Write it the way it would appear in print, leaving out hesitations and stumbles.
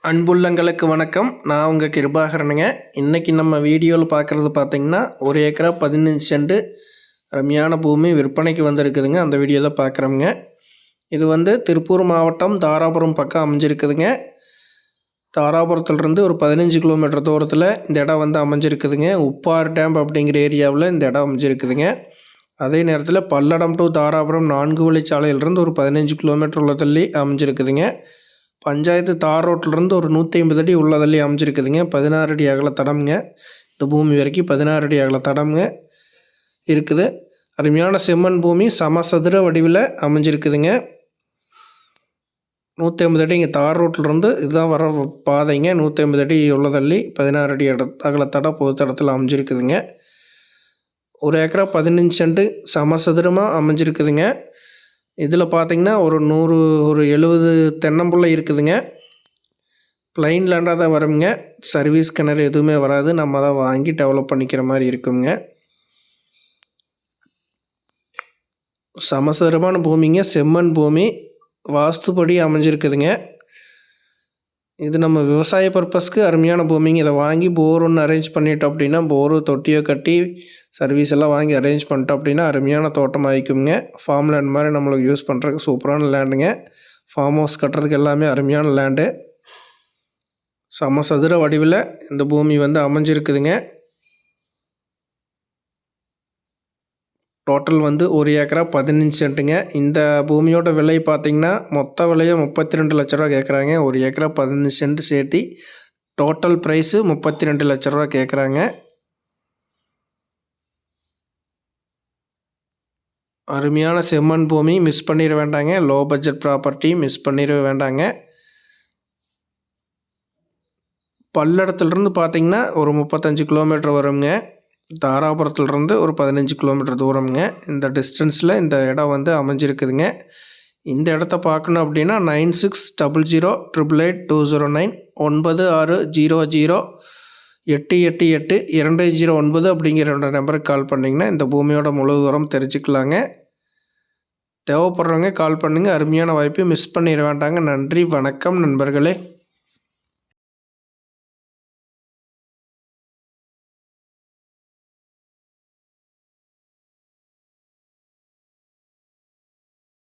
அன்புள்ளங்களுக்கு வணக்கம். நான் உங்கள் கிருபாகரனுங்க. இன்றைக்கி நம்ம வீடியோவில் பார்க்குறது பார்த்திங்கன்னா 1 ஏக்கரா 15 சென்ட் ரம்மியான பூமி விற்பனைக்கு வந்திருக்குதுங்க. அந்த வீடியோவில் பார்க்குறோங்க. இது வந்து திருப்பூர் மாவட்டம் தாராபுரம் பக்கம் அமைஞ்சிருக்குதுங்க. தாராபுரத்துலேருந்து ஒரு 15 கிலோமீட்டர் தூரத்தில் இந்த இடம் வந்து அமைஞ்சிருக்குதுங்க. உப்பார் டேம் அப்படிங்கிற ஏரியாவில் இந்த இடம் அமைஞ்சிருக்குதுங்க. அதே நேரத்தில் பல்லடம் டு தாராபுரம் 4 வழிச்சாலையிலிருந்து ஒரு 15 கிலோமீட்டர் உள்ள தள்ளி அமைஞ்சிருக்குதுங்க. பஞ்சாயத்து தார் ரோட்டிலிருந்து ஒரு 150 அடி உள்ளதள்ளி அமைஞ்சிருக்குதுங்க. 16 அடி அகல தடம்ங்க. இந்த பூமி வரைக்கும் 16 அடி அகல தடம்ங்க இருக்குது. அருமையான செம்மண் பூமி சமசதுர வடிவில் அமைஞ்சிருக்குதுங்க. 150 அடி இங்கே தார் ரோட்டிலிருந்து இதுதான் வர பாதைங்க. 150 அடி உள்ளதள்ளி 16 அடி அகல தடம் பொது தடத்தில் அமைஞ்சிருக்குதுங்க. 1 ஏக்கரா 15 சென்ட் சமசதுரமாக அமைஞ்சிருக்குதுங்க. இதில் பார்த்திங்கன்னா ஒரு 70 தென்னம்புள்ளை இருக்குதுங்க. ப்ளைன் லேண்டாக தான் வருங்க. சர்வீஸ் கிணறு எதுவுமே வராது. நம்ம தான் வாங்கி டெவலப் பண்ணிக்கிற மாதிரி இருக்குங்க. சமசதுரமான பூமிங்க, செம்மண் பூமி, வாஸ்துப்படி அமைஞ்சிருக்குதுங்க. இது நம்ம விவசாய பர்பஸ்க்கு அருமையான பூமிங்க. இதை வாங்கி போர் ஒன்று அரேஞ்ச் பண்ணிட்டோம் அப்படின்னா, போரு தொட்டியோ கட்டி சர்வீஸ் எல்லாம் வாங்கி அரேஞ்ச் பண்ணிட்டோம் அப்படின்னா அருமையான தோட்டம் ஆகிக்குங்க. ஃபார்ம் லேண்ட் மாதிரி நம்மளுக்கு யூஸ் பண்ணுறதுக்கு சூப்பரான லேண்டுங்க. ஃபார்ம் ஹவுஸ் கட்டுறதுக்கு எல்லாமே அருமையான லேண்டு. சமசதுர வடிவில் இந்த பூமி வந்து அமைஞ்சிருக்குதுங்க. டோட்டல் வந்து 1 ஏக்கரா 15 சென்ட்டுங்க. இந்த பூமியோட விலை பார்த்திங்கன்னா மொத்த விலையை 32 லட்ச ரூபா கேட்குறாங்க. 1 ஏக்கரா 15 சென்ட் சேர்த்தி டோட்டல் ப்ரைஸு 32 லட்ச ரூபா கேட்குறாங்க. அருமையான செம்மண் பூமி, மிஸ் பண்ணிட வேண்டாங்க. லோ பட்ஜெட் ப்ராப்பர்ட்டி மிஸ் பண்ணிட வேண்டாங்க. பல்லடத்துலேருந்து பார்த்திங்கன்னா ஒரு 35 கிலோமீட்டர் வருங்க. தாராபுரத்துலேருந்து ஒரு 15 கிலோமீட்டர் தூரம்ங்க. இந்த டிஸ்டன்ஸில் இந்த இடம் வந்து அமைஞ்சிருக்குதுங்க. இந்த இடத்த பார்க்கணும் அப்படின்னா 9600888209 9600888209 அப்படிங்கிற நம்பருக்கு கால் பண்ணிங்கன்னா இந்த பூமியோட முழு விவரம் தெரிஞ்சுக்கலாங்க. தேவைப்படுறவங்க கால் பண்ணுங்கள். அருமையான வாய்ப்பு மிஸ் பண்ணிட வேண்டாங்க. நன்றி, வணக்கம் நண்பர்களே.